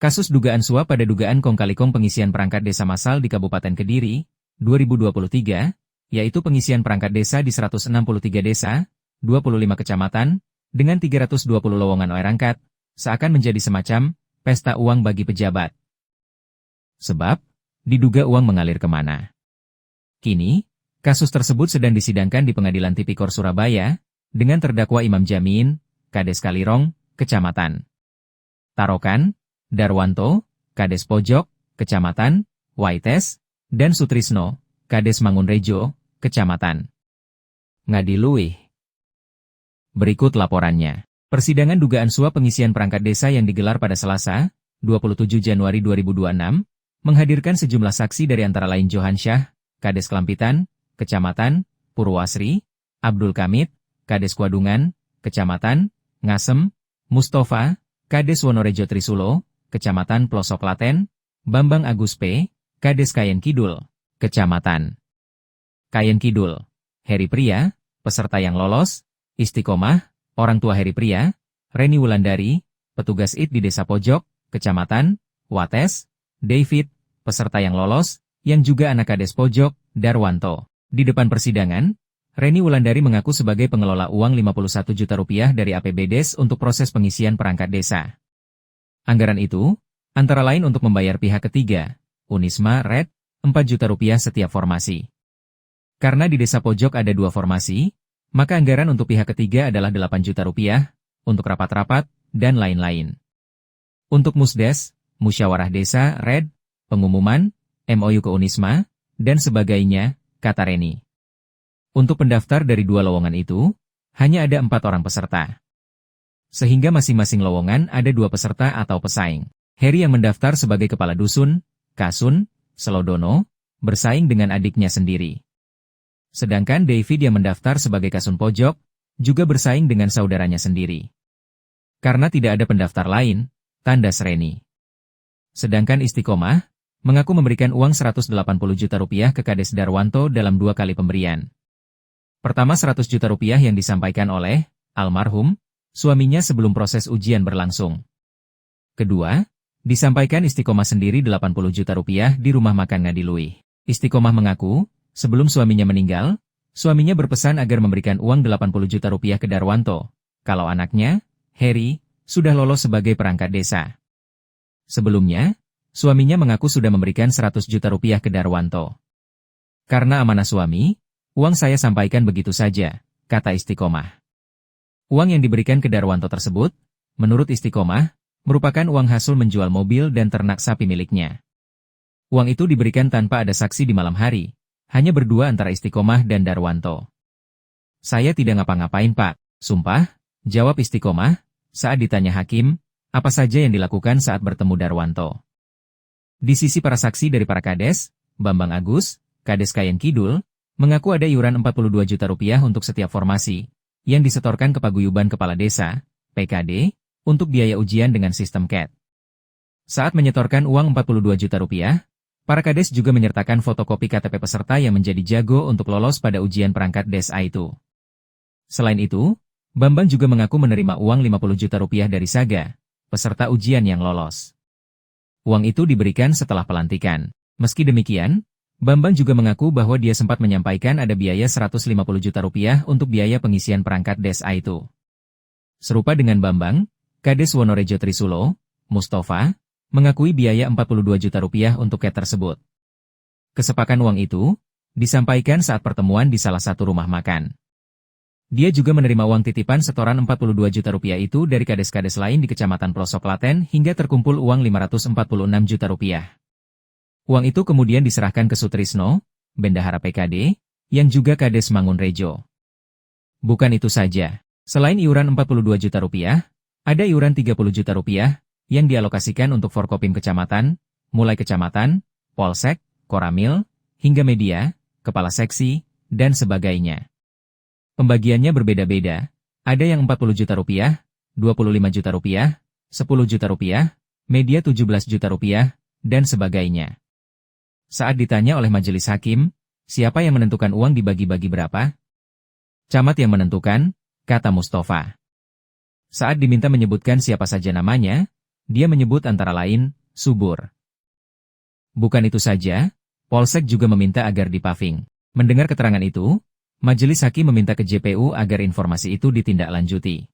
Kasus dugaan suap pada dugaan kong kali kong pengisian perangkat desa massal di Kabupaten Kediri, 2023, yaitu pengisian perangkat desa di 163 desa, 25 kecamatan, dengan 320 lowongan OR-angkat, seakan menjadi semacam pesta uang bagi pejabat. Sebab, diduga uang mengalir kemana. Kini, kasus tersebut sedang disidangkan di Pengadilan Tipikor Surabaya, dengan terdakwa Imam Jamin, Kades Kalirong, Kecamatan Tarokan, Darwanto, Kades Pojok, Kecamatan Waites, dan Sutrisno, Kades Mangunrejo, Kecamatan Ngadiluih. Berikut laporannya. Persidangan dugaan suap pengisian perangkat desa yang digelar pada Selasa, 27 Januari 2026, menghadirkan sejumlah saksi dari antara lain Johan Syah, Kades Kelampitan, Kecamatan Purwasri, Abdul Kamit, Kades Kuadungan, Kecamatan Ngasem, Mustafa, Kades Wonorejo Trisulo, Kecamatan Pelosok Klaten, Bambang Agus P, Kades Kayen Kidul, Kecamatan Kayen Kidul, Heri Pria, peserta yang lolos, Istiqomah, orang tua Heri Pria, Reni Wulandari, petugas IT di Desa Pojok, Kecamatan Wates, David, peserta yang lolos, yang juga anak Kades Pojok, Darwanto. Di depan persidangan, Reni Wulandari mengaku sebagai pengelola uang 51 juta rupiah dari APBDes untuk proses pengisian perangkat desa. Anggaran itu, antara lain untuk membayar pihak ketiga, Unisma Red, 4 juta rupiah setiap formasi. Karena di Desa Pojok ada 2 formasi, maka anggaran untuk pihak ketiga adalah 8 juta rupiah, untuk rapat-rapat, dan lain-lain. Untuk Musdes, Musyawarah Desa Red, pengumuman, MOU ke Unisma, dan sebagainya, kata Reni. Untuk pendaftar dari 2 lowongan itu, hanya ada 4 orang peserta. Sehingga masing-masing lowongan ada 2 peserta atau pesaing. Heri yang mendaftar sebagai kepala dusun, Kasun, Selodono, bersaing dengan adiknya sendiri. Sedangkan David yang mendaftar sebagai Kasun Pojok, juga bersaing dengan saudaranya sendiri. Karena tidak ada pendaftar lain, tandas Reni. Sedangkan Istiqomah, mengaku memberikan uang 180 juta rupiah ke Kades Darwanto dalam 2 kali pemberian. Pertama 100 juta rupiah yang disampaikan oleh almarhum, suaminya sebelum proses ujian berlangsung. Kedua, disampaikan Istiqomah sendiri 80 juta rupiah di rumah makan Ngadiluih. Istiqomah mengaku, sebelum suaminya meninggal, suaminya berpesan agar memberikan uang 80 juta rupiah ke Darwanto, kalau anaknya, Heri, sudah lolos sebagai perangkat desa. Sebelumnya, suaminya mengaku sudah memberikan 100 juta rupiah ke Darwanto. Karena amanah suami, uang saya sampaikan begitu saja, kata Istiqomah. Uang yang diberikan ke Darwanto tersebut, menurut Istiqomah, merupakan uang hasil menjual mobil dan ternak sapi miliknya. Uang itu diberikan tanpa ada saksi di malam hari, hanya berdua antara Istiqomah dan Darwanto. Saya tidak ngapa-ngapain Pak, sumpah, jawab Istiqomah, saat ditanya hakim, apa saja yang dilakukan saat bertemu Darwanto. Di sisi para saksi dari para Kades, Bambang Agus, Kades Kayen Kidul, mengaku ada iuran 42 juta rupiah untuk setiap formasi, yang disetorkan ke Paguyuban Kepala Desa, PKD, untuk biaya ujian dengan sistem CAT. Saat menyetorkan uang 42 juta rupiah, para Kades juga menyertakan fotokopi KTP peserta yang menjadi jago untuk lolos pada ujian perangkat desa itu. Selain itu, Bambang juga mengaku menerima uang 50 juta rupiah dari Saga, peserta ujian yang lolos. Uang itu diberikan setelah pelantikan. Meski demikian, Bambang juga mengaku bahwa dia sempat menyampaikan ada biaya 150 juta rupiah untuk biaya pengisian perangkat desa itu. Serupa dengan Bambang, Kades Wonorejo Trisulo, Mustafa, mengakui biaya 42 juta rupiah untuk CAT tersebut. Kesepakan uang itu, disampaikan saat pertemuan di salah satu rumah makan. Dia juga menerima uang titipan setoran 42 juta rupiah itu dari Kades-Kades lain di Kecamatan Pelosok Klaten hingga terkumpul uang 546 juta rupiah. Uang itu kemudian diserahkan ke Sutrisno, bendahara PKD, yang juga Kades Mangunrejo. Bukan itu saja. Selain iuran 42 juta rupiah, ada iuran 30 juta rupiah, yang dialokasikan untuk Forkopim Kecamatan, mulai Kecamatan, Polsek, Koramil, hingga media, kepala seksi, dan sebagainya. Pembagiannya berbeda-beda, ada yang 40 juta rupiah, 25 juta rupiah, 10 juta rupiah, media 17 juta rupiah, dan sebagainya. Saat ditanya oleh majelis hakim, siapa yang menentukan uang dibagi-bagi berapa? Camat yang menentukan, kata Mustafa. Saat diminta menyebutkan siapa saja namanya, Dia menyebut antara lain, subur. Bukan itu saja, Polsek juga meminta agar dipaving. Mendengar keterangan itu, Majelis Hakim meminta ke JPU agar informasi itu ditindaklanjuti.